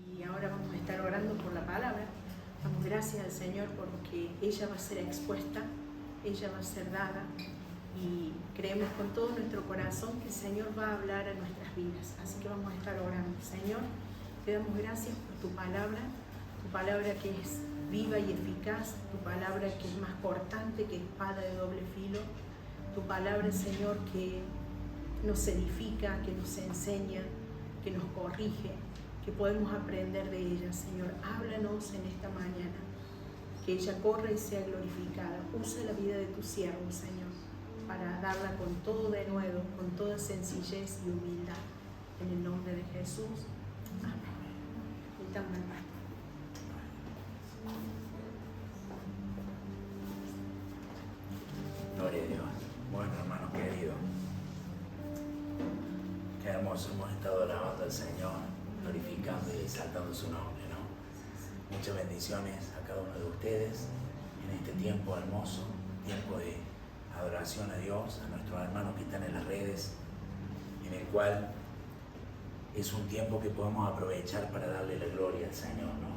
Y ahora vamos a estar orando por la palabra. Damos gracias al Señor porque ella va a ser expuesta, ella va a ser dada, y creemos con todo nuestro corazón que el Señor va a hablar a nuestras vidas. Así que vamos a estar orando. Señor, te damos gracias por tu palabra que es viva y eficaz, tu palabra que es más cortante que espada de doble filo, tu palabra, Señor, que nos edifica, que nos enseña, que nos corrige, que podemos aprender de ella. Señor, háblanos en esta mañana, que ella corra y sea glorificada. Usa la vida de tu siervo, Señor, para darla con todo de nuevo, con toda sencillez y humildad. En el nombre de Jesús. Amén. Y también, Gloria a Dios. Bueno, hermanos queridos, qué hermoso hemos estado alabando al Señor, glorificando y exaltando su nombre, ¿no? Muchas bendiciones a cada uno de ustedes en este tiempo hermoso, tiempo de adoración a Dios, a nuestros hermanos que están en las redes, en el cual es un tiempo que podemos aprovechar para darle la gloria al Señor, ¿no?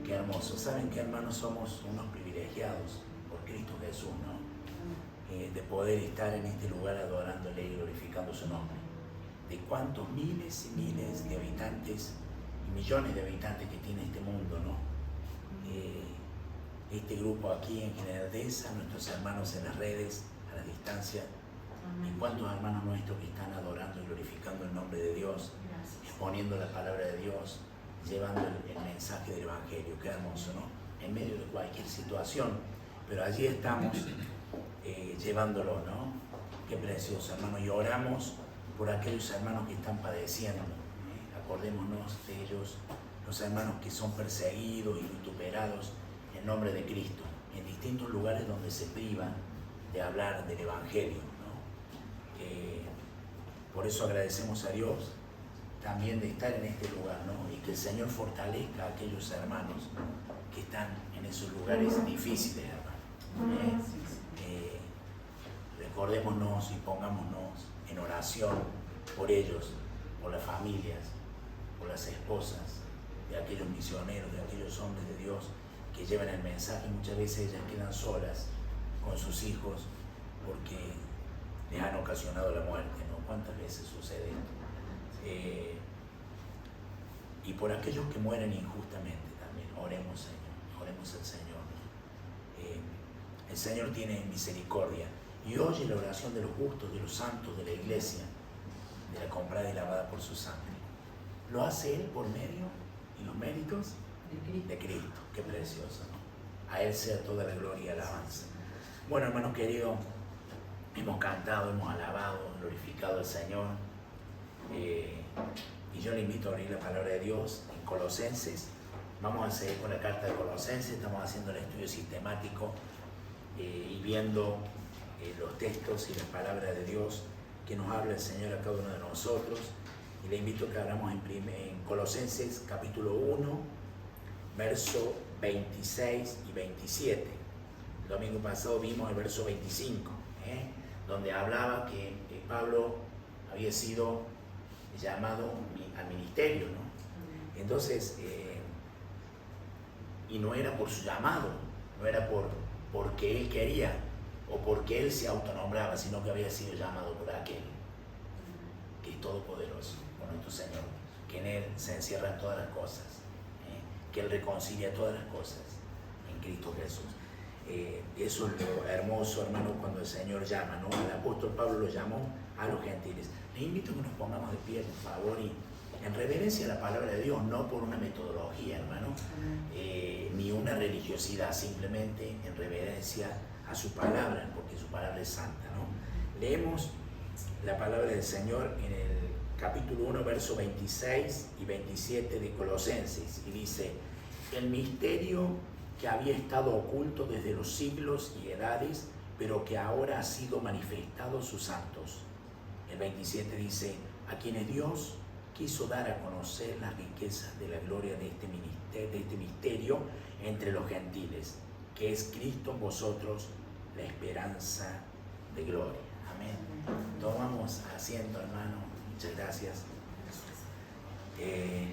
Qué hermoso. ¿Saben qué, hermanos? Somos unos privilegiados por Cristo Jesús, ¿no? De poder estar en este lugar adorándole y glorificando su nombre. De cuántos miles y miles de habitantes y millones de habitantes que tiene este mundo, ¿no? Este grupo aquí en General Dehesa, nuestros hermanos en las redes, a la distancia, y cuántos hermanos nuestros que están adorando y glorificando el nombre de Dios, exponiendo la palabra de Dios, llevando el mensaje del Evangelio. Qué hermoso, ¿no? En medio de cualquier situación, pero allí estamos llevándolo, ¿no? Qué precioso, hermano. Y oramos por aquellos hermanos que están padeciendo. Acordémonos de ellos, los hermanos que son perseguidos y vituperados en nombre de Cristo, en distintos lugares donde se privan de hablar del Evangelio, ¿no? Por eso agradecemos a Dios también de estar en este lugar, ¿no? Y que el Señor fortalezca a aquellos hermanos que están en esos lugares difíciles, hermano. Recordémonos y pongámonos en oración por ellos, por las familias, por las esposas de aquellos misioneros, de aquellos hombres de Dios que llevan el mensaje. Muchas veces ellas quedan solas con sus hijos porque les han ocasionado la muerte, ¿no? ¿Cuántas veces sucede esto? Y por aquellos que mueren injustamente también, oremos, Señor, oremos al Señor, ¿no? El Señor tiene misericordia y oye la oración de los justos, de los santos, de la iglesia, de la comprada y lavada por su sangre. Lo hace Él por medio y los méritos de Cristo. Qué precioso, ¿no? A Él sea toda la gloria y alabanza. Bueno, hermanos queridos, hemos cantado, hemos alabado, glorificado al Señor. Y yo le invito a abrir la palabra de Dios en Colosenses. Vamos a seguir con la carta de Colosenses. Estamos haciendo el estudio sistemático y viendo los textos y las palabras de Dios que nos habla el Señor a cada uno de nosotros. Y le invito a que abramos en Colosenses capítulo 1, verso 26 y 27. El domingo pasado vimos el verso 25, donde hablaba que Pablo había sido llamado al ministerio, ¿no? Entonces, y no era por su llamado, no era porque él quería o porque él se autonombraba, sino que había sido llamado por aquel que es todopoderoso, por nuestro Señor, que en Él se encierran todas las cosas, que Él reconcilia todas las cosas en Cristo Jesús. Eso es lo hermoso, hermano, cuando el Señor llama, ¿no? El apóstol Pablo lo llamó a los gentiles. Les invito a que nos pongamos de pie, por favor, y en reverencia a la palabra de Dios, no por una metodología, hermano, ni una religiosidad, simplemente en reverencia a su palabra, porque su palabra es santa, ¿no? Leemos la palabra del Señor en el capítulo 1, verso 26 y 27 de Colosenses, y dice: el misterio que había estado oculto desde los siglos y edades, pero que ahora ha sido manifestado a sus santos. El 27 dice: a quienes Dios quiso dar a conocer las riquezas de la gloria de este misterio entre los gentiles, que es Cristo en vosotros, la esperanza de gloria. Amén. Tomamos asiento, hermano, Muchas gracias.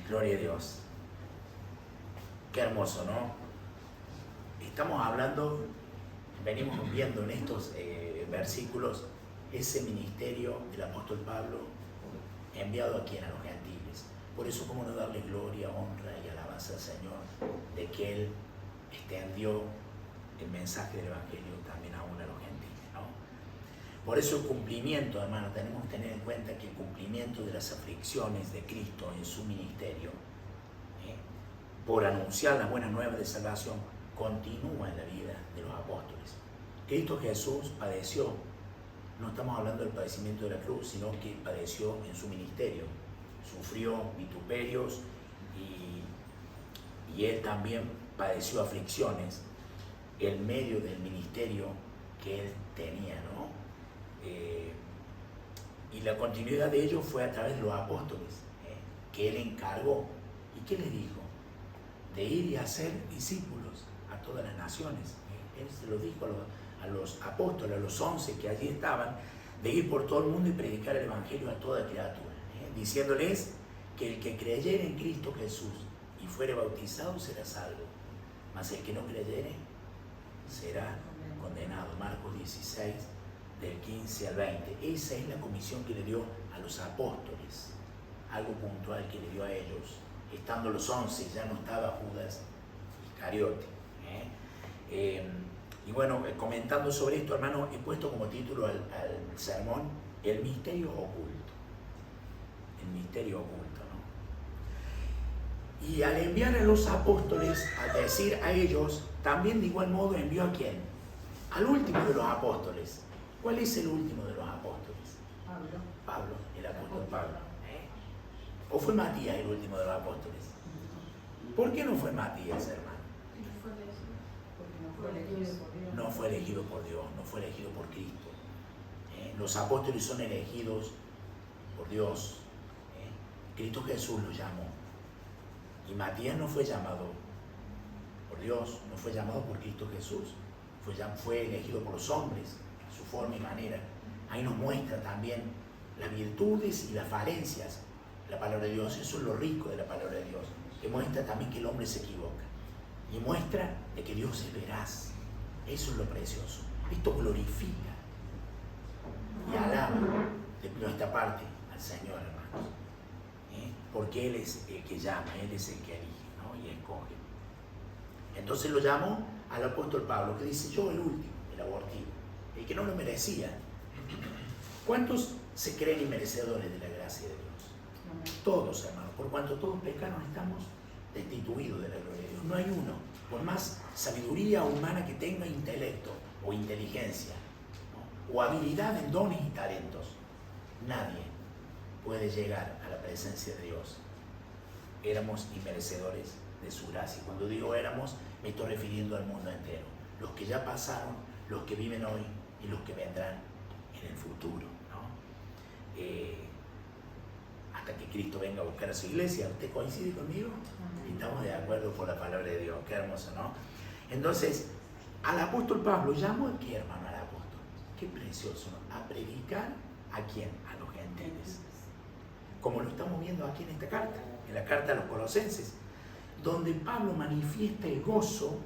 Gloria a Dios. Qué hermoso, ¿no? Estamos hablando, venimos viendo en estos versículos ese ministerio del apóstol Pablo enviado aquí a los gentiles. Por eso, cómo no darle gloria, honra y alabanza al Señor de que Él extendió el mensaje del Evangelio también aún a los gentiles, ¿no? Por eso el cumplimiento, hermano, tenemos que tener en cuenta que el cumplimiento de las aflicciones de Cristo en su ministerio, por anunciar las buenas nuevas de salvación, continúa en la vida de los apóstoles. Cristo Jesús padeció, no estamos hablando del padecimiento de la cruz, sino que padeció en su ministerio, sufrió vituperios y Él también padeció aflicciones en medio del ministerio que Él tenía, ¿no? Y la continuidad de ello fue a través de los apóstoles, que Él encargó. ¿Y qué les dijo? De ir y hacer discípulos a todas las naciones. Él se lo dijo a los apóstoles, a los 11 que allí estaban, de ir por todo el mundo y predicar el Evangelio a toda criatura, diciéndoles que el que creyere en Cristo Jesús y fuere bautizado será salvo, mas el que no creyere será condenado. Marcos 16, del 15 al 20. Esa es la comisión que le dio a los apóstoles, algo puntual que le dio a ellos. Estando los 11, ya no estaba Judas Iscariote. Y bueno, comentando sobre esto, hermano, he puesto como título al sermón el misterio oculto. El misterio oculto, ¿no? Y al enviar a los apóstoles a decir a ellos, también de igual modo envió ¿a quién? Al último de los apóstoles. ¿Cuál es el último de los apóstoles? Pablo, el apóstol Pablo. ¿O fue Matías el último de los apóstoles? ¿Por qué no fue Matías, hermano? No fue elegido por Dios, no fue elegido por Cristo. Los apóstoles son elegidos por Dios. Cristo Jesús los llamó. Y Matías no fue llamado por Dios, no fue llamado por Cristo Jesús. Fue elegido por los hombres, a su forma y manera. Ahí nos muestra también las virtudes y las falencias. La palabra de Dios, eso es lo rico de la palabra de Dios, que muestra también que el hombre se equivoca y muestra de que Dios es veraz. Eso es lo precioso. Esto glorifica y alaba de nuestra parte al Señor, hermanos, porque Él es el que llama, Él es el que elige, ¿no? Y escoge. Entonces lo llamó al apóstol Pablo, que dice: yo el último, el abortivo, el que no lo merecía. ¿Cuántos se creen inmerecedores de la gracia de Dios? Todos, hermanos, por cuanto todos pecaron, estamos destituidos de la gloria de Dios. No hay uno, por más sabiduría humana que tenga, intelecto o inteligencia, ¿no? O habilidad en dones y talentos, nadie puede llegar a la presencia de Dios. Éramos inmerecedores de su gracia. Cuando digo éramos, me estoy refiriendo al mundo entero. Los que ya pasaron, los que viven hoy y los que vendrán en el futuro, ¿no? Hasta que Cristo venga a buscar a su iglesia. ¿Usted coincide conmigo? Estamos de acuerdo por la palabra de Dios. Qué hermoso, ¿no? Entonces, al apóstol Pablo llamó aquí, hermano, al apóstol. Qué precioso, ¿no? A predicar ¿a quién? A los gentiles. Como lo estamos viendo aquí en esta carta, en la carta a los Colosenses, donde Pablo manifiesta el gozo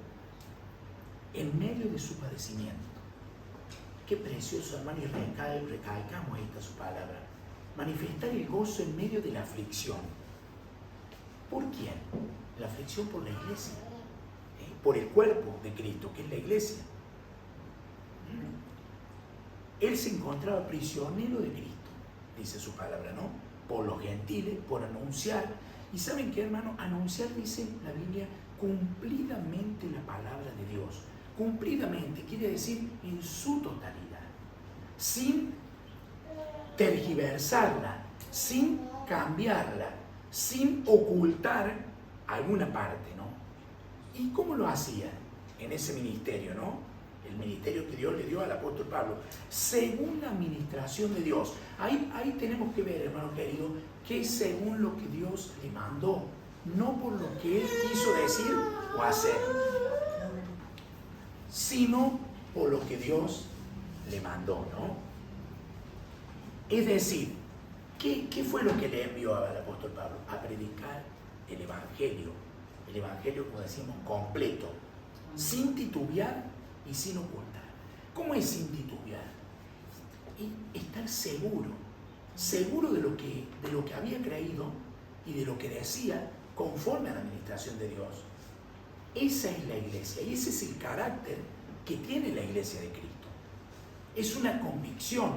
en medio de su padecimiento. Qué precioso, hermano, y recalcamos esta su palabra. Manifestar el gozo en medio de la aflicción. ¿Por quién? La aflicción por la iglesia, por el cuerpo de Cristo, que es la iglesia. Él se encontraba prisionero de Cristo, dice su palabra, ¿no? Por los gentiles, por anunciar. ¿Y saben qué, hermano? Anunciar, dice la Biblia, cumplidamente la palabra de Dios. Cumplidamente quiere decir en su totalidad, sin tergiversarla, sin cambiarla, sin ocultar alguna parte, ¿no? ¿Y cómo lo hacía en ese ministerio, no? El ministerio que Dios le dio al apóstol Pablo, según la administración de Dios. Ahí tenemos que ver, hermano querido, que es según lo que Dios le mandó, no por lo que Él quiso decir o hacer, sino por lo que Dios le mandó, ¿no? Es decir, ¿Qué fue lo que le envió al apóstol Pablo? A predicar el Evangelio, como decimos, completo, sin titubear y sin ocultar. ¿Cómo es sin titubear? Y estar seguro de lo que había creído y de lo que decía conforme a la administración de Dios. Esa es la iglesia y ese es el carácter que tiene la iglesia de Cristo. Es una convicción,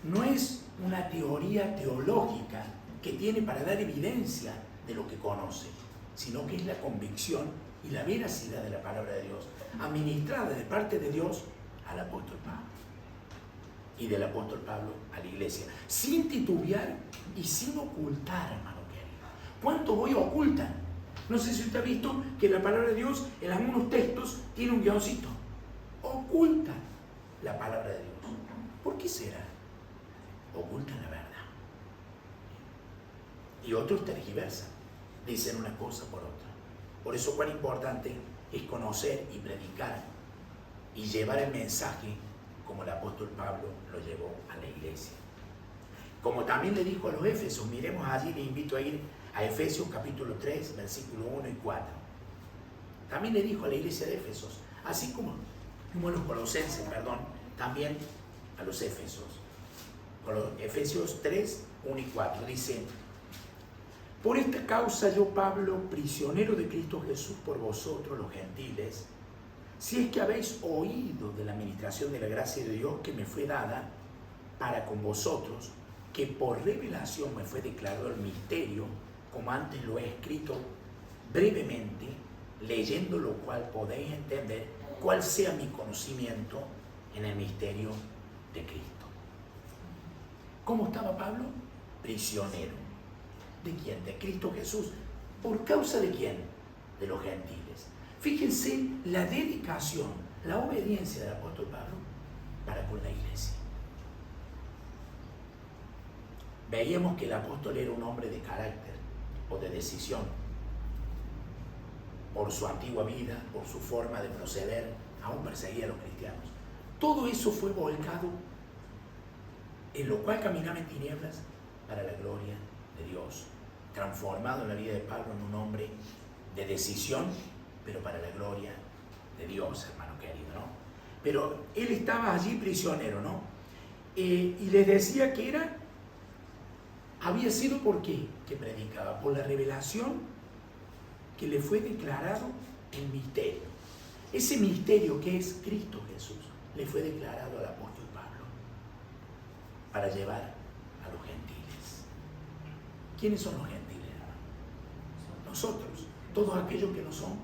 no es una teoría teológica que tiene para dar evidencia de lo que conoce, sino que es la convicción y la veracidad de la palabra de Dios, administrada de parte de Dios al apóstol Pablo y del apóstol Pablo a la iglesia, sin titubear y sin ocultar, hermano querido. ¿Cuánto voy a ocultar? No sé si usted ha visto que la palabra de Dios en algunos textos tiene un guioncito. Oculta la palabra de Dios. ¿Por qué será? Ocultan la verdad. Y otros tergiversan, dicen una cosa por otra. Por eso cuán importante es conocer y predicar y llevar el mensaje como el apóstol Pablo lo llevó a la iglesia. Como también le dijo a los Éfesos, miremos allí, le invito a ir a Efesios capítulo 3, versículo 1 y 4. También le dijo a la iglesia de Éfesos, así como a los colosenses, también a los Éfesos. Efesios 3, 1 y 4 dice: por esta causa yo, Pablo, prisionero de Cristo Jesús por vosotros los gentiles, si es que habéis oído de la administración de la gracia de Dios que me fue dada para con vosotros, que por revelación me fue declarado el misterio, como antes lo he escrito brevemente, leyendo lo cual podéis entender cuál sea mi conocimiento en el misterio de Cristo. ¿Cómo estaba Pablo? Prisionero. ¿De quién? De Cristo Jesús. ¿Por causa de quién? De los gentiles. Fíjense la dedicación, la obediencia del apóstol Pablo para con la iglesia. Veíamos que el apóstol era un hombre de carácter o de decisión. Por su antigua vida, por su forma de proceder, aún perseguía a los cristianos. Todo eso fue volcado, en lo cual caminaba en tinieblas, para la gloria de Dios, transformado en la vida de Pablo en un hombre de decisión, pero para la gloria de Dios, hermano querido, ¿no? Pero él estaba allí prisionero, ¿no? Y les decía que había sido ¿por qué? Que predicaba, por la revelación que le fue declarado el misterio. Ese misterio que es Cristo Jesús, le fue declarado al apóstol Pablo para llevar a los gentiles. ¿Quiénes son los gentiles, hermano? Nosotros, todos aquellos que no son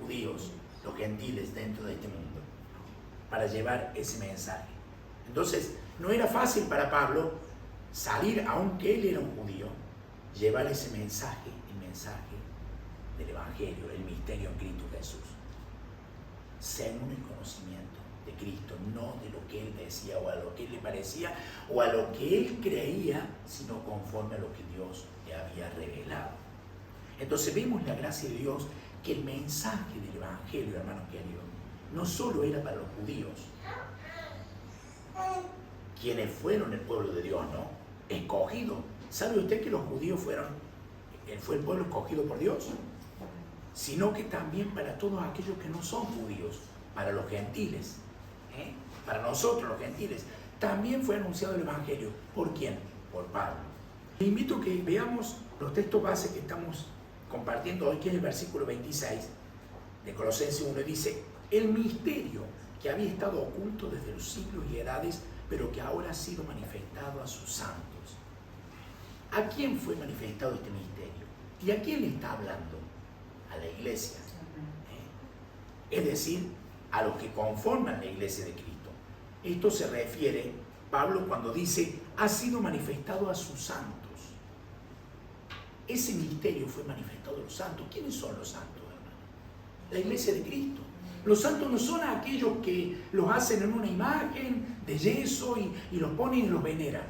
judíos, los gentiles dentro de este mundo, para llevar ese mensaje. Entonces, no era fácil para Pablo salir, aunque él era un judío, llevar ese mensaje, el mensaje del Evangelio, el misterio en Cristo Jesús, según el conocimiento de Cristo, no de lo que él decía o a lo que él le parecía o a lo que él creía, sino conforme a lo que Dios le había revelado. Entonces vemos la gracia de Dios, que el mensaje del Evangelio, hermano querido, no solo era para los judíos, quienes fueron el pueblo de Dios, ¿no? Escogido. ¿Sabe usted que los judíos fue el pueblo escogido por Dios? Sino que también para todos aquellos que no son judíos, para los gentiles, para nosotros los gentiles, también fue anunciado el Evangelio. ¿Por quién? Por Pablo. Le invito a que veamos los textos base que estamos compartiendo hoy, que es el versículo 26 de Colosenses 1, dice: el misterio que había estado oculto desde los siglos y edades, pero que ahora ha sido manifestado a sus santos. ¿A quién fue manifestado este misterio? ¿Y a quién le está hablando? A la iglesia. Es decir, a los que conforman la iglesia de Cristo. Esto se refiere, Pablo, cuando dice, ha sido manifestado a sus santos. Ese misterio fue manifestado a los santos. ¿Quiénes son los santos, hermano? La iglesia de Cristo. Los santos no son aquellos que los hacen en una imagen de yeso y los ponen y los veneran.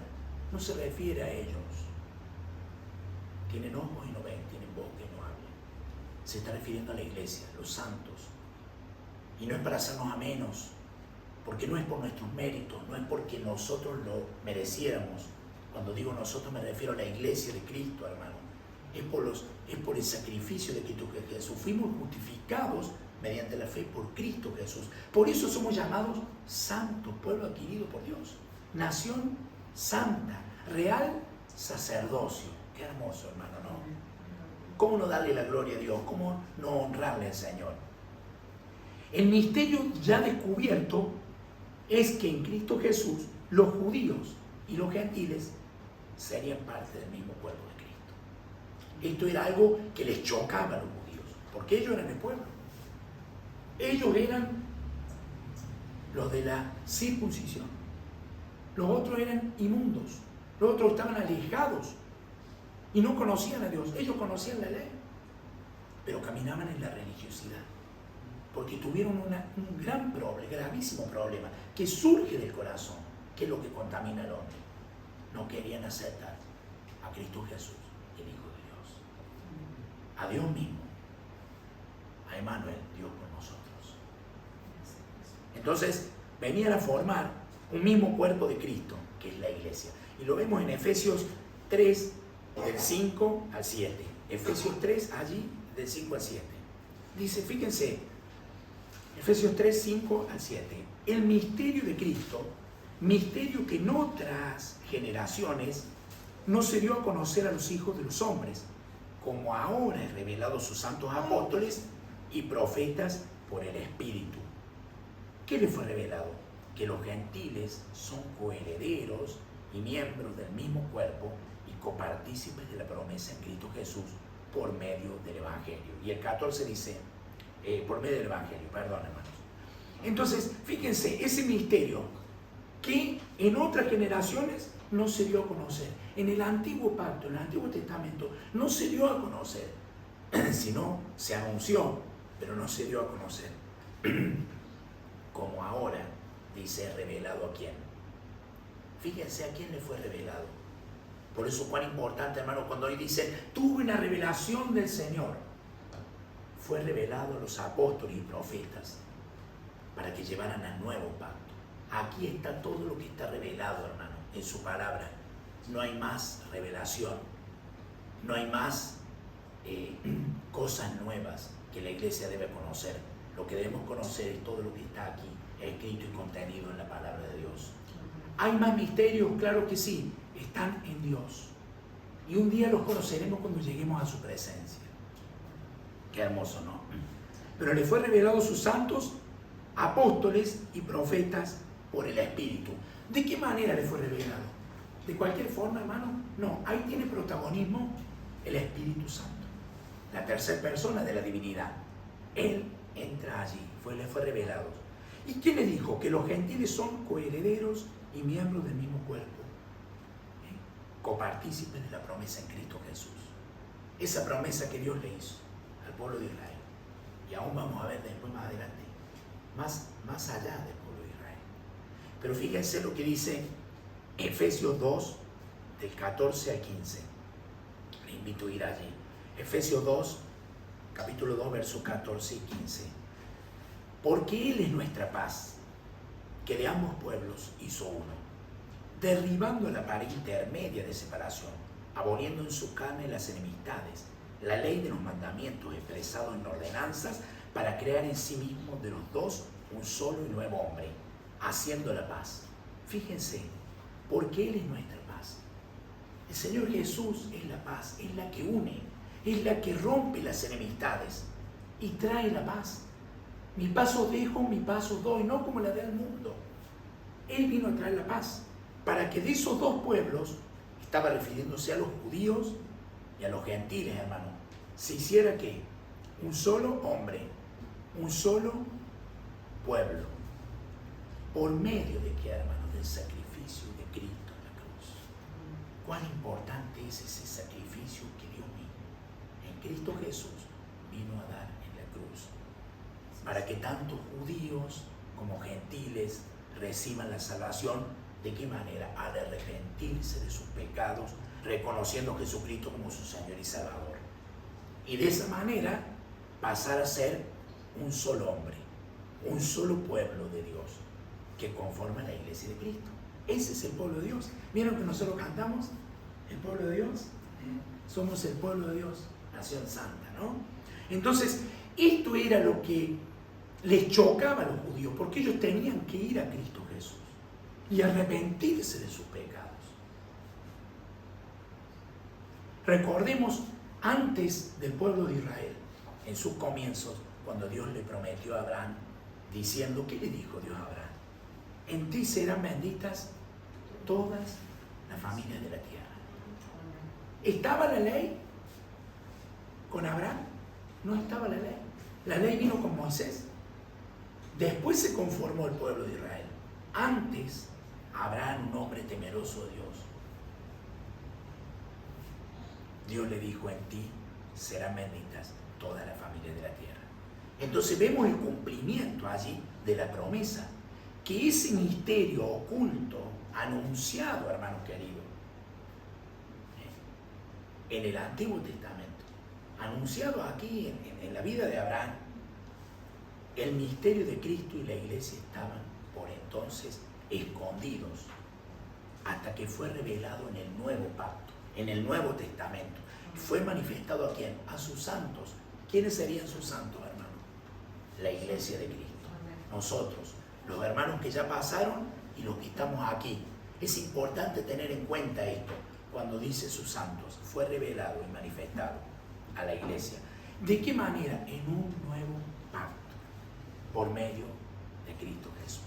No se refiere a ellos. Tienen ojos y no ven, tienen boca y no hablan. Se está refiriendo a la iglesia, los santos. Y no es para hacernos a menos, porque no es por nuestros méritos, no es porque nosotros lo mereciéramos, Cuando digo nosotros me refiero a la iglesia de Cristo, hermano. Es por el sacrificio de Cristo Jesús. Fuimos justificados mediante la fe por Cristo Jesús. Por eso somos llamados santos, pueblo adquirido por Dios. Nación santa, real sacerdocio. Qué hermoso, hermano, ¿no? ¿Cómo no darle la gloria a Dios? ¿Cómo no honrarle al Señor? El misterio ya descubierto es que en Cristo Jesús los judíos y los gentiles serían parte del mismo pueblo de Cristo. Esto era algo que les chocaba a los judíos, porque ellos eran el pueblo. Ellos eran los de la circuncisión. Los otros eran inmundos. Los otros estaban alejados y no conocían a Dios. Ellos conocían la ley, pero caminaban en la religiosidad, porque tuvieron un gran problema, gravísimo problema, que surge del corazón, que es lo que contamina al hombre. No querían aceptar a Cristo Jesús, el Hijo de Dios, a Dios mismo, a Emmanuel, Dios con nosotros. Entonces venían a formar un mismo cuerpo de Cristo, que es la iglesia. Y lo vemos en Efesios 3, del 5 al 7. Efesios 3, allí, del 5 al 7. Dice, fíjense, Efesios 3, 5 al 7. El misterio de Cristo, misterio que en otras generaciones no se dio a conocer a los hijos de los hombres, como ahora es revelado a sus santos apóstoles y profetas por el Espíritu. ¿Qué les fue revelado? Que los gentiles son coherederos y miembros del mismo cuerpo y copartícipes de la promesa en Cristo Jesús por medio del Evangelio. Y el 14 dice, por medio del Evangelio, perdón, hermanos. Entonces, fíjense, ese misterio que en otras generaciones no se dio a conocer. En el Antiguo Pacto, en el Antiguo Testamento, no se dio a conocer, sino se anunció, pero no se dio a conocer. Como ahora, dice, revelado a quién. Fíjense a quién le fue revelado. Por eso cuán importante, hermano, cuando hoy dice, tuve una revelación del Señor. Fue revelado a los apóstoles y profetas para que llevaran al nuevo pacto. Aquí está todo lo que está revelado, hermano, en su palabra. No hay más revelación, no hay más cosas nuevas que la iglesia debe conocer. Lo que debemos conocer es todo lo que está aquí, escrito y contenido en la palabra de Dios. ¿Hay más misterios? Claro que sí, están en Dios. Y un día los conoceremos cuando lleguemos a su presencia. Qué hermoso, ¿no? Pero le fue revelado a sus santos apóstoles y profetas por el Espíritu. ¿De qué manera le fue revelado? ¿De cualquier forma, hermano? No, ahí tiene protagonismo el Espíritu Santo, la tercera persona de la divinidad. Él entra allí, le fue revelado. ¿Y quién le dijo? Que los gentiles son coherederos y miembros del mismo cuerpo, copartícipes de la promesa en Cristo Jesús. Esa promesa que Dios le hizo al pueblo de Israel. Y aún vamos a ver después más adelante, más allá del pueblo de Israel. Pero fíjense lo que dice Efesios 2, del 14 al 15. Le invito a ir allí. Efesios 2, capítulo 2, versos 14 y 15. Porque Él es nuestra paz, que de ambos pueblos hizo uno, derribando la pared intermedia de separación, aboliendo en su carne las enemistades, la ley de los mandamientos expresados en ordenanzas, para crear en sí mismo de los dos un solo y nuevo hombre, haciendo la paz. Fíjense, porque Él es nuestra paz. El Señor Jesús es la paz, es la que une, es la que rompe las enemistades y trae la paz. Mi paz os dejo, mi paz os doy, no como la del mundo. Él vino a traer la paz, para que de esos dos pueblos, estaba refiriéndose a los judíos y a los gentiles, hermano, se hiciera que un solo hombre, un solo pueblo, por medio de qué, hermano, del sacrificio de Cristo en la cruz. Cuán importante es ese sacrificio que Dios mismo, en Cristo Jesús, vino a dar en la cruz, para que tanto judíos como gentiles reciban la salvación. ¿De qué manera? Al arrepentirse de sus pecados, reconociendo a Jesucristo como su Señor y Salvador. Y de esa manera pasar a ser un solo hombre, un solo pueblo de Dios, que conforma la iglesia de Cristo. Ese es el pueblo de Dios. ¿Vieron que nosotros cantamos? El pueblo de Dios. Somos el pueblo de Dios, nación santa, ¿no? Entonces, esto era lo que les chocaba a los judíos, porque ellos tenían que ir a Cristo Jesús y arrepentirse de sus pecados. Recordemos, antes del pueblo de Israel, en sus comienzos, cuando Dios le prometió a Abraham, diciendo, ¿qué le dijo Dios a Abraham? En ti serán benditas todas las familias de la tierra. ¿Estaba la ley con Abraham? No estaba la ley. La ley vino con Moisés. Después se conformó el pueblo de Israel. Antes, Abraham, un hombre temeroso de Dios, Dios le dijo, en ti serán benditas todas las familias de la tierra. Entonces vemos el cumplimiento allí de la promesa, que ese misterio oculto, anunciado, hermanos queridos, en el Antiguo Testamento, anunciado aquí en la vida de Abraham, el misterio de Cristo y la iglesia estaban por entonces escondidos hasta que fue revelado en el nuevo pacto, en el Nuevo Testamento. Fue manifestado a ¿quién? A sus santos. ¿Quiénes serían sus santos, hermanos? La iglesia de Cristo. Nosotros, los hermanos que ya pasaron y los que estamos aquí. Es importante tener en cuenta esto cuando dice sus santos. Fue revelado y manifestado a la iglesia. ¿De qué manera? En un nuevo pacto, por medio de Cristo Jesús.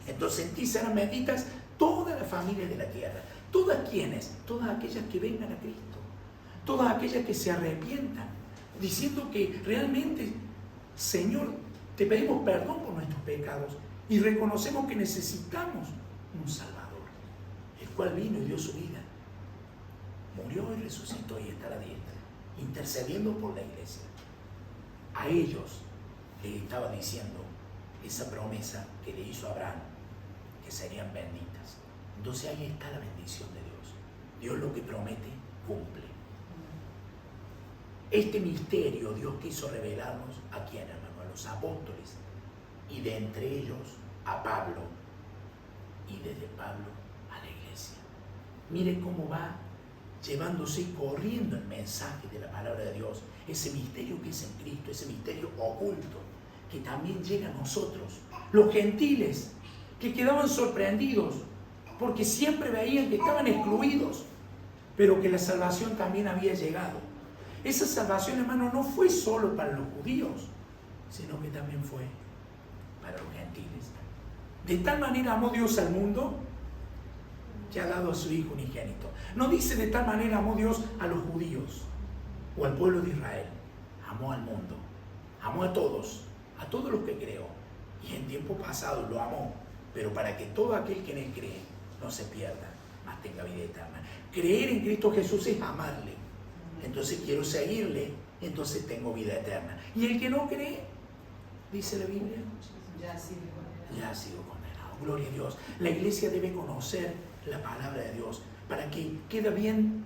Entonces en ti serán benditas todas las familias de la tierra. ¿Todas quiénes? Todas aquellas que vengan a Cristo. Todas aquellas que se arrepientan, diciendo que realmente, Señor, te pedimos perdón por nuestros pecados y reconocemos que necesitamos un Salvador, el cual vino y dio su vida, murió y resucitó y está a la diestra, intercediendo por la iglesia. A ellos les estaba diciendo esa promesa que le hizo Abraham, que serían benditas. Entonces ahí está la bendición de Dios. Dios lo que promete, cumple. Este misterio Dios quiso revelarnos a quién, hermano, a los apóstoles, y de entre ellos a Pablo, y desde Pablo a la iglesia. Mire cómo va llevándose y corriendo el mensaje de la palabra de Dios, ese misterio que es en Cristo, ese misterio oculto, que también llega a nosotros, los gentiles, que quedaban sorprendidos, porque siempre veían que estaban excluidos, pero que la salvación también había llegado. Esa salvación, hermano, no fue solo para los judíos, sino que también fue para los gentiles. De tal manera amó Dios al mundo que ha dado a su Hijo unigénito. No dice de tal manera amó Dios a los judíos o al pueblo de Israel. Amó al mundo, amó a todos los que creó. Y en tiempo pasado lo amó, pero para que todo aquel que en él cree no se pierda, mas tenga vida eterna. Creer en Cristo Jesús es amarle. Entonces quiero seguirle, entonces tengo vida eterna. Y el que no cree, dice la Biblia, ya ha sido condenado. Gloria a Dios. La iglesia debe conocer la palabra de Dios para que quede bien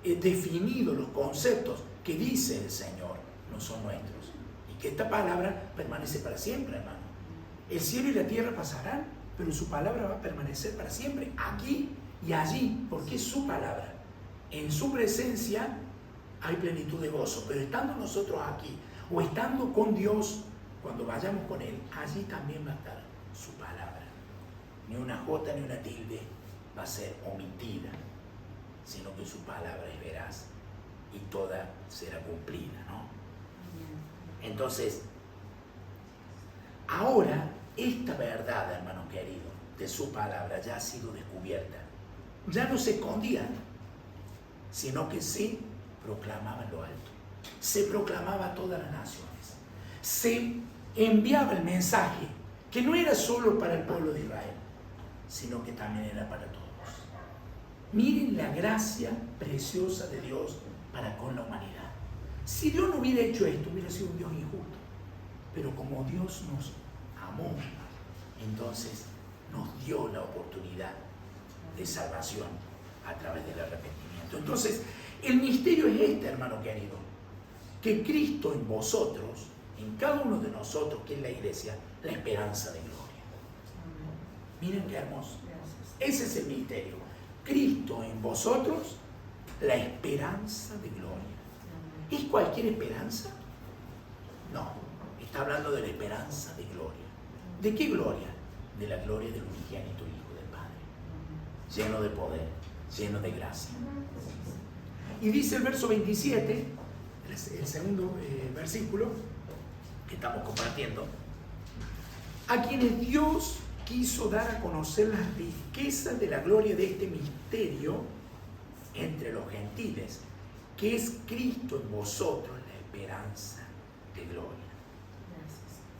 definidos los conceptos que dice el Señor, no son nuestros. Y que esta palabra permanece para siempre, hermano. El cielo y la tierra pasarán, pero su palabra va a permanecer para siempre, aquí y allí, porque es su palabra. En su presencia hay plenitud de gozo, pero estando nosotros aquí o estando con Dios, cuando vayamos con Él, allí también va a estar su palabra. Ni una jota ni una tilde va a ser omitida, sino que su palabra es veraz y toda será cumplida, ¿no? Entonces, ahora esta verdad, hermano querido, de su palabra ya ha sido descubierta. Ya no se escondía, sino que sí proclamaba en lo alto, se proclamaba a todas las naciones, se enviaba el mensaje que no era solo para el pueblo de Israel, sino que también era para todos. Miren la gracia preciosa de Dios para con la humanidad. Si Dios no hubiera hecho esto, hubiera sido un Dios injusto, pero como Dios nos amó, entonces nos dio la oportunidad de salvación a través del arrepentimiento. Entonces, el misterio es este, hermano querido, que Cristo en vosotros, en cada uno de nosotros, que es la iglesia, la esperanza de gloria. Miren qué hermoso. Ese es el misterio. Cristo en vosotros, la esperanza de gloria. ¿Es cualquier esperanza? No, está hablando de la esperanza de gloria. ¿De qué gloria? De la gloria del unigénito Hijo del Padre, lleno de poder, lleno de gracia. Y dice el verso 27, el segundo versículo que estamos compartiendo, a quienes Dios quiso dar a conocer las riquezas de la gloria de este misterio entre los gentiles, que es Cristo en vosotros, la esperanza de gloria.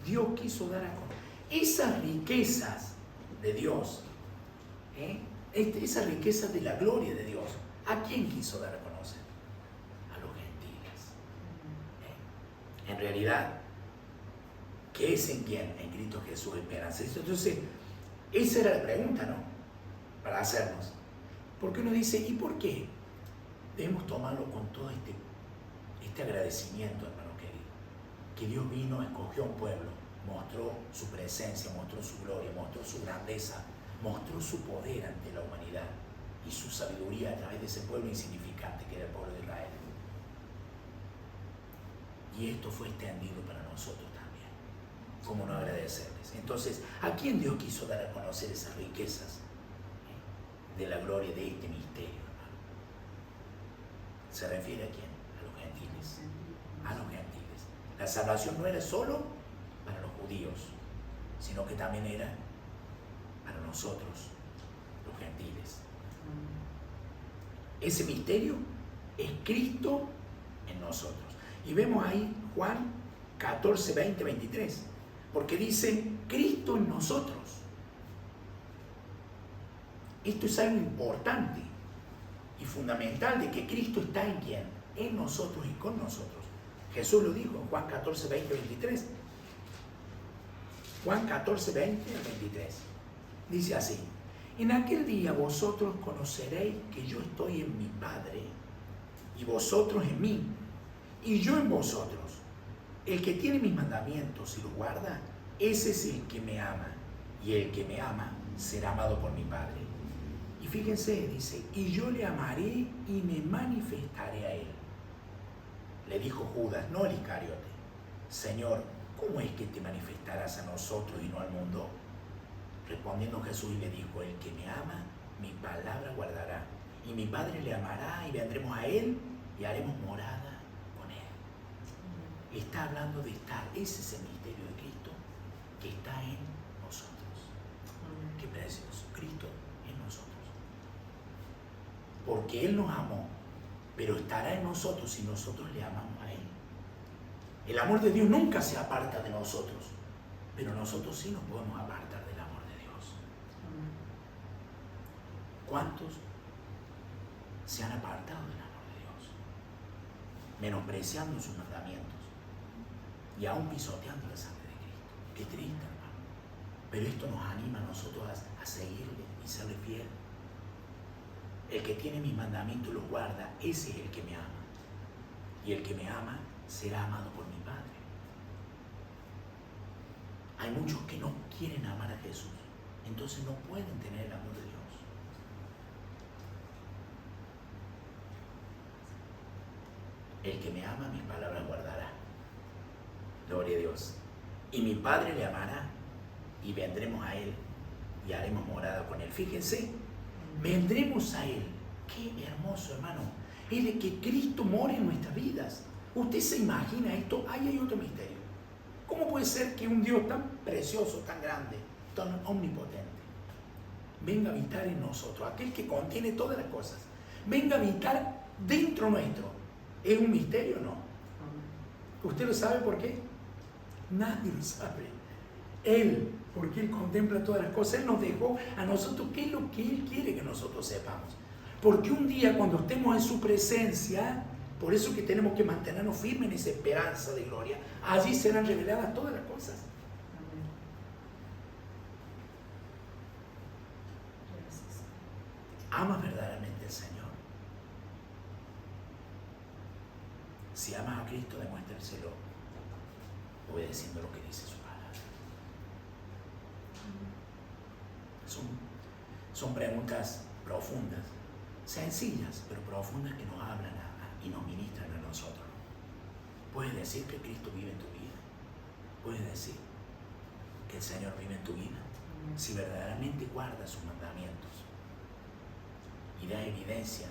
Dios quiso dar a conocer esas riquezas de Dios, esas riquezas de la gloria de Dios. ¿A quién quiso dar a conocer? A los gentiles. En realidad, ¿qué es en quién? En Cristo Jesús, esperanza. Entonces, esa era la pregunta, ¿no? Para hacernos. Porque uno dice, ¿y por qué? Debemos tomarlo con todo este agradecimiento, hermano querido. Que Dios vino, escogió un pueblo, mostró su presencia, mostró su gloria, mostró su grandeza, mostró su poder ante la humanidad y su sabiduría a través de ese pueblo insignificante que era el pueblo de Israel. Y esto fue extendido para nosotros también. ¿Cómo no agradecerles? Entonces, ¿a quién Dios quiso dar a conocer esas riquezas de la gloria de este misterio, hermano? ¿Se refiere a quién? A los gentiles. A los gentiles. La salvación no era solo para los judíos, sino que también era para nosotros, los gentiles. Ese misterio es Cristo en nosotros. Y vemos ahí Juan 14, 20, 23, porque dice Cristo en nosotros. Esto es algo importante y fundamental, de que Cristo está en quién, en nosotros y con nosotros. Jesús lo dijo en Juan 14, 20, 23. Juan 14, 20 al 23. Dice así: en aquel día vosotros conoceréis que yo estoy en mi Padre, y vosotros en mí, y yo en vosotros. El que tiene mis mandamientos y los guarda, ese es el que me ama, y el que me ama será amado por mi Padre. Y fíjense, dice, y yo le amaré y me manifestaré a él. Le dijo Judas, no el Iscariote: Señor, ¿cómo es que te manifestarás a nosotros y no al mundo? Respondiendo Jesús y le dijo: el que me ama, mi palabra guardará, y mi Padre le amará, y vendremos a él y haremos morada con él. Está hablando de estar, ese es el misterio de Cristo, que está en nosotros. Qué precioso, Cristo en nosotros. Porque Él nos amó, pero estará en nosotros si nosotros le amamos a Él. El amor de Dios nunca se aparta de nosotros, pero nosotros sí nos podemos apartar del amor de Dios. ¿Cuántos se han apartado del amor de Dios? Menospreciando sus mandamientos y aún pisoteando la sangre de Cristo. Qué triste, hermano. Pero esto nos anima a nosotros a seguirle y serle fiel. El que tiene mis mandamientos y los guarda, ese es el que me ama. Y el que me ama será amado por mi Padre. Hay muchos que no quieren amar a Jesús, entonces no pueden tener el amor de Dios. El que me ama, mis palabras guardará. Gloria a Dios. Y mi Padre le amará, y vendremos a Él y haremos morada con Él. Fíjense, vendremos a Él. Qué hermoso, hermano. Es de que Cristo more en nuestras vidas. ¿Usted se imagina esto? Ahí hay otro misterio. ¿Cómo puede ser que un Dios tan precioso, tan grande, tan omnipotente, venga a habitar en nosotros, aquel que contiene todas las cosas, venga a habitar dentro nuestro? ¿Es un misterio o no? ¿Usted lo sabe por qué? Nadie lo sabe. Él, porque Él contempla todas las cosas, Él nos dejó a nosotros qué es lo que Él quiere que nosotros sepamos. Porque un día, cuando estemos en su presencia, por eso que tenemos que mantenernos firmes en esa esperanza de gloria, allí serán reveladas todas las cosas. ¿Amas verdaderamente al Señor? Si amas a Cristo, demuéstraselo obedeciendo lo que dice su palabra. Son preguntas profundas, sencillas, pero profundas que nos hablan y nos ministran a nosotros. ¿Puedes decir que Cristo vive en tu vida? ¿Puedes decir que el Señor vive en tu vida? Si verdaderamente guardas sus mandamientos y das evidencia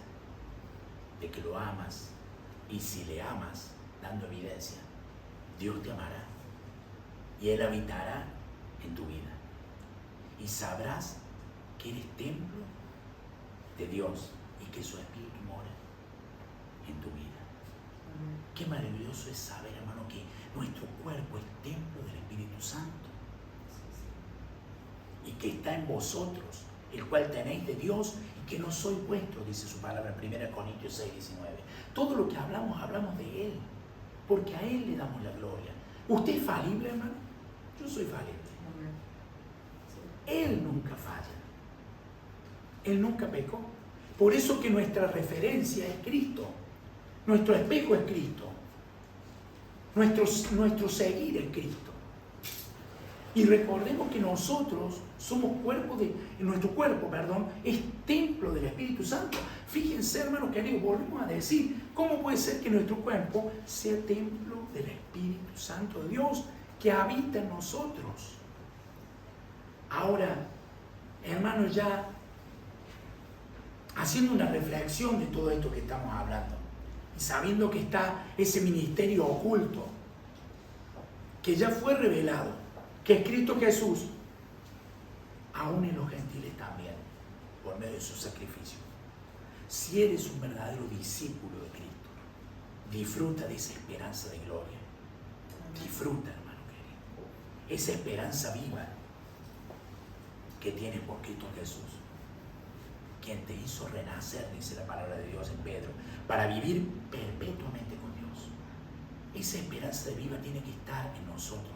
de que lo amas, y si le amas dando evidencia, Dios te amará y Él habitará en tu vida y sabrás que eres templo de Dios y que su Espíritu mora en tu vida. Qué maravilloso es saber, hermano, que nuestro cuerpo es templo del Espíritu Santo y que está en vosotros, el cual tenéis de Dios y que no sois vuestros, dice su palabra en 1 Corintios 6, 19. Todo lo que hablamos de Él, porque a Él le damos la gloria. ¿Usted es falible, hermano? Yo soy falible. Él nunca falla. Él nunca pecó. Por eso que nuestra referencia es Cristo. Nuestro espejo es Cristo. Nuestro seguir es Cristo. Y recordemos que nosotros somos nuestro cuerpo, es templo del Espíritu Santo. Fíjense, hermanos queridos, volvemos a decir, ¿cómo puede ser que nuestro cuerpo sea templo del Espíritu Santo de Dios que habita en nosotros? Ahora, hermanos, ya haciendo una reflexión de todo esto que estamos hablando y sabiendo que está ese ministerio oculto que ya fue revelado, que es Cristo Jesús, aún en los gentiles también, por medio de su sacrificio. Si eres un verdadero discípulo de Cristo, disfruta de esa esperanza de gloria. Disfruta, hermano querido, esa esperanza viva que tienes por Cristo Jesús, quien te hizo renacer, dice la palabra de Dios en Pedro, para vivir perpetuamente con Dios. Esa esperanza de viva tiene que estar en nosotros.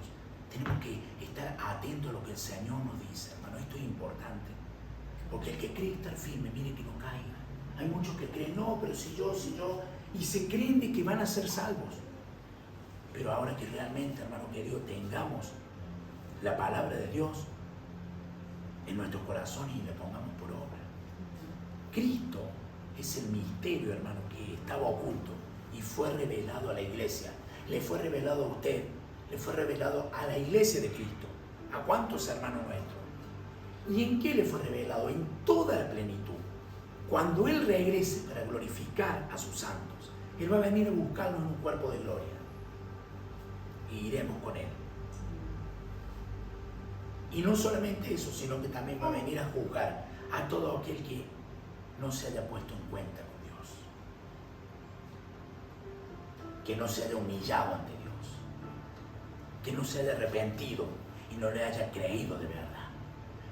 Tenemos que estar atentos a lo que el Señor nos dice, hermano. Esto es importante, porque el que cree estar firme, mire que no caiga. Hay muchos que creen, no, pero si yo, y se creen de que van a ser salvos. Pero ahora que realmente, hermano querido, tengamos la palabra de Dios en nuestros corazones y la pongamos por obra. Cristo es el misterio, hermano, que estaba oculto y fue revelado a la iglesia. Le fue revelado a usted, le fue revelado a la iglesia de Cristo. ¿A cuántos hermanos nuestros? ¿Y en qué le fue revelado? En toda la plenitud. Cuando Él regrese para glorificar a sus santos, Él va a venir a buscarnos en un cuerpo de gloria. Y iremos con Él. Y no solamente eso, sino que también va a venir a juzgar a todo aquel que no se haya puesto en cuenta con Dios. Que no se haya humillado ante Dios. Que no se haya arrepentido y no le haya creído de verdad.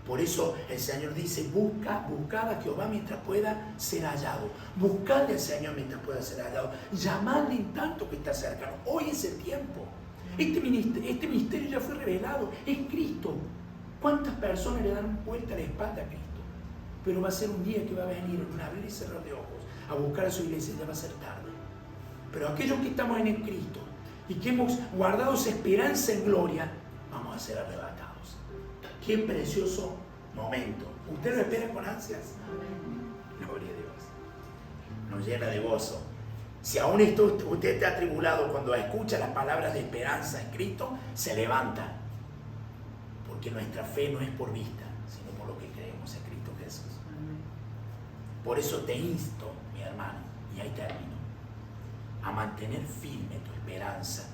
Por eso el Señor dice, buscad a Jehová mientras pueda ser hallado. Buscadle al Señor mientras pueda ser hallado. Llamadle en tanto que está cercano. Hoy es el tiempo. Este misterio ya fue revelado. Es Cristo. ¿Cuántas personas le dan vuelta la espalda a Cristo? Pero va a ser un día que va a venir en un abrir y cerrar de ojos a buscar a su iglesia, ya va a ser tarde. Pero aquellos que estamos en el Cristo y que hemos guardado esa esperanza en gloria, vamos a ser arrebatados. Qué precioso momento. ¿Usted lo espera con ansias? Gloria a Dios. Nos llena de gozo. Si aún usted está atribulado cuando escucha las palabras de esperanza en Cristo, se levanta. Porque nuestra fe no es por vista, sino por lo que creemos en Cristo Jesús. Por eso te insto, mi hermano, y ahí termino, a mantener firme tu esperanza,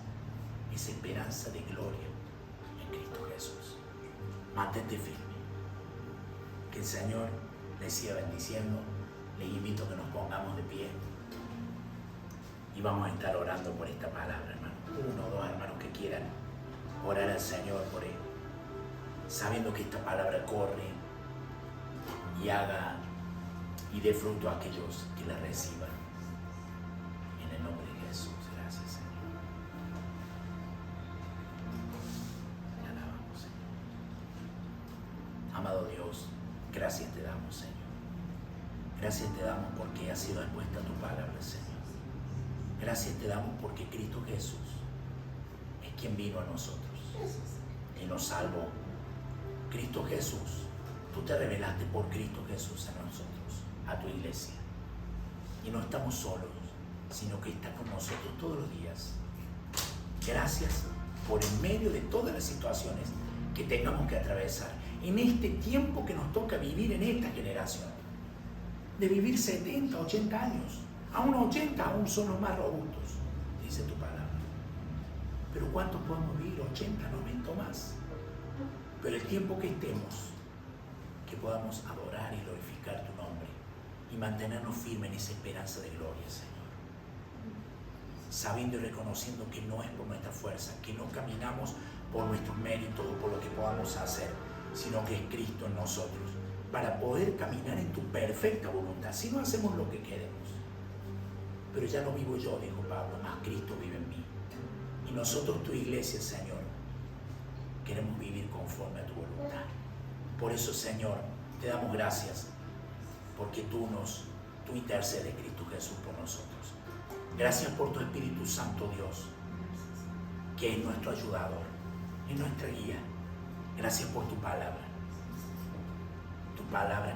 esa esperanza de gloria en Cristo Jesús. Mantente firme. Que el Señor les siga bendiciendo. Les invito a que nos pongamos de pie y vamos a estar orando por esta palabra, hermano. Uno o dos hermanos que quieran orar al Señor por él, sabiendo que esta palabra corre y haga y dé fruto a aquellos que la reciban. En el nombre de Jesús, gracias, Señor. Te alabamos, Señor. Amado Dios, gracias te damos, Señor. Gracias te damos porque ha sido expuesta tu palabra, Señor. Gracias te damos porque Cristo Jesús es quien vino a nosotros y nos salvó. Cristo Jesús tú te revelaste por Cristo Jesús a nosotros, a tu iglesia. Y no estamos solos, sino que está con nosotros todos los días. Gracias por en medio de todas las situaciones que tengamos que atravesar, en este tiempo que nos toca vivir en esta generación, de vivir 70, 80 años, aún 80, aún son los más robustos, dice tu palabra. Pero ¿cuántos podemos vivir? 80, 90 más. Pero el tiempo que estemos, que podamos adorar y glorificar tu nombre y mantenernos firmes en esa esperanza de gloria, Señor. Sabiendo y reconociendo que no es por nuestra fuerza, que no caminamos por nuestros méritos o por lo que podamos hacer, sino que es Cristo en nosotros, para poder caminar en tu perfecta voluntad. Si no hacemos lo que queremos, pero ya no vivo yo, dijo Pablo, más Cristo vive en mí. Y nosotros, tu iglesia, Señor, queremos vivir conforme a tu voluntad. Por eso, Señor, te damos gracias, porque tú intercedes, Cristo Jesús, por nosotros. Gracias por tu Espíritu Santo, Dios, que es nuestro ayudador, es nuestra guía. Gracias por tu palabra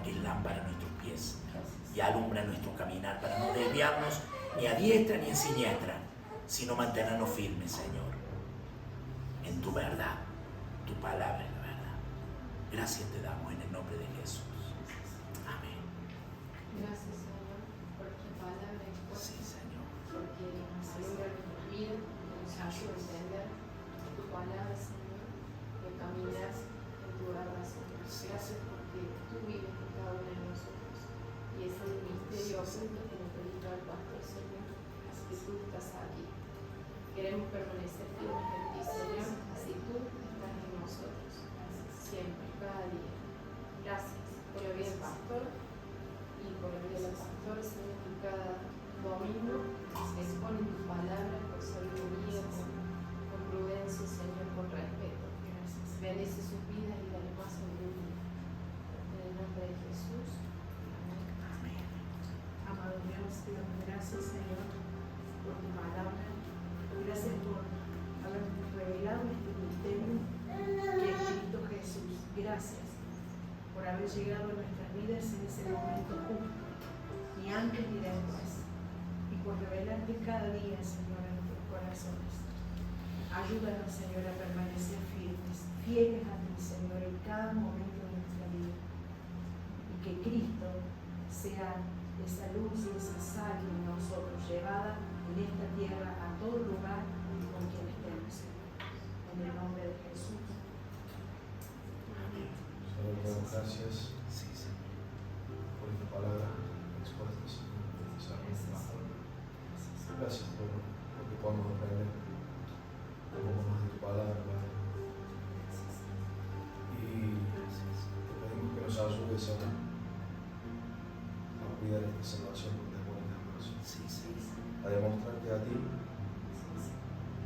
que es lámpara a nuestros pies y alumbra nuestro caminar, para no desviarnos ni a diestra ni a siniestra, sino mantenernos firmes, Señor, en tu verdad. Tu palabra es la verdad. Gracias te damos en el nombre de Jesús. Amén. Gracias, Señor, por tu palabra es fuerte. Sí, Señor. Porque nos alumbra nuestra vida, nos ayuda a entender tu palabra, Señor, y a caminar en tu verdad, Señor. Gracias porque tú vives en cada uno de nosotros. Y ese es el misterio oculto que nos predica el pastor, Señor. Así que tú estás aquí. Queremos permanecer firmes en ti, Señor, así tú estás en nosotros, siempre, cada día. Gracias por la vida del pastor y por la vida de la pastora, Señor, que cada domingo exponen tu palabra con sabiduría, con prudencia, Señor, con respeto. Bendice sus vidas y dale más sabiduría. En el nombre de Jesús. Amén. Amén. Amado Dios, te damos gracias, Señor, por tu palabra. Gracias por habernos revelado este misterio que es Cristo Jesús. Gracias por haber llegado a nuestras vidas en ese momento justo, ni antes ni después, y por revelarte cada día, Señor, en nuestros corazones. Ayúdanos, Señor, a permanecer firmes, fieles a ti, Señor, en cada momento de nuestra vida, y que Cristo sea esa luz y esa sal en nosotros, llevada en esta tierra a todo lugar con quien estemos. En el nombre de Jesús. Amén. Señor, te damos gracias Sí, Señor. por esta palabra expuesta, Señor, por esa palabra. Gracias porque podamos aprender un poco más de tu palabra, Padre. Y te pedimos que nos ayudes a cuidar esta salvación con amor y amor, Sí, Señor. a demostrarte a ti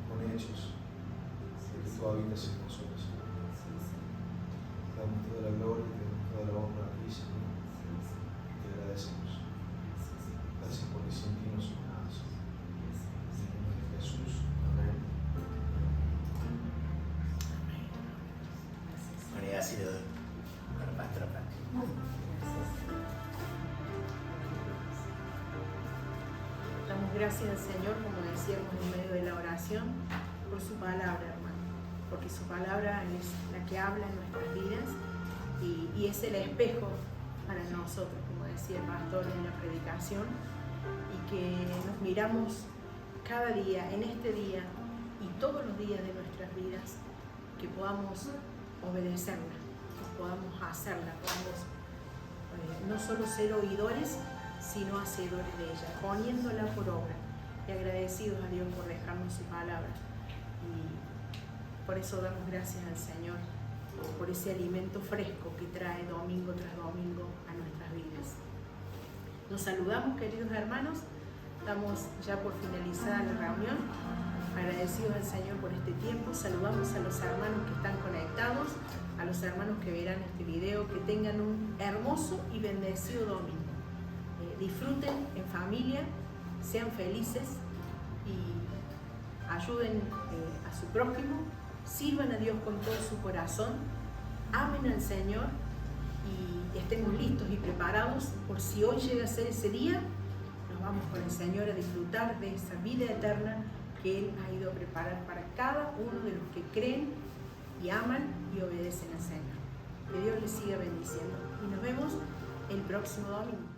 con hechos de que tú habitas en nosotros, Señor. Te damos toda la gloria, te damos toda la honra a ti, Señor. Y te agradecemos. Gracias porque sin ti no somos nada, Señor. En el nombre de Jesús. Amén. Amén. Bueno, y ha sido para Pastor Pati. Damos gracias al Señor, como decíamos en medio de la oración, por su palabra, hermano, porque su palabra es la que habla en nuestras vidas y es el espejo para nosotros, como decía el pastor en la predicación, y que nos miramos cada día, en este día y todos los días de nuestras vidas, que podamos obedecerla, que podamos hacerla, podamos no solo ser oidores, sino hacedores de ella, poniéndola por obra, y agradecidos a Dios por dejarnos su palabra. Y por eso damos gracias al Señor, por ese alimento fresco que trae domingo tras domingo a nuestras vidas. Nos saludamos, queridos hermanos, estamos ya por finalizar la reunión, agradecidos al Señor por este tiempo. Saludamos a los hermanos que están conectados, a los hermanos que verán este video, que tengan un hermoso y bendecido domingo. Disfruten en familia, sean felices y ayuden a su prójimo, sirvan a Dios con todo su corazón, amen al Señor y estemos listos y preparados por si hoy llega a ser ese día, nos vamos con el Señor a disfrutar de esa vida eterna que Él ha ido a preparar para cada uno de los que creen y aman y obedecen al Señor. Que Dios les siga bendiciendo y nos vemos el próximo domingo.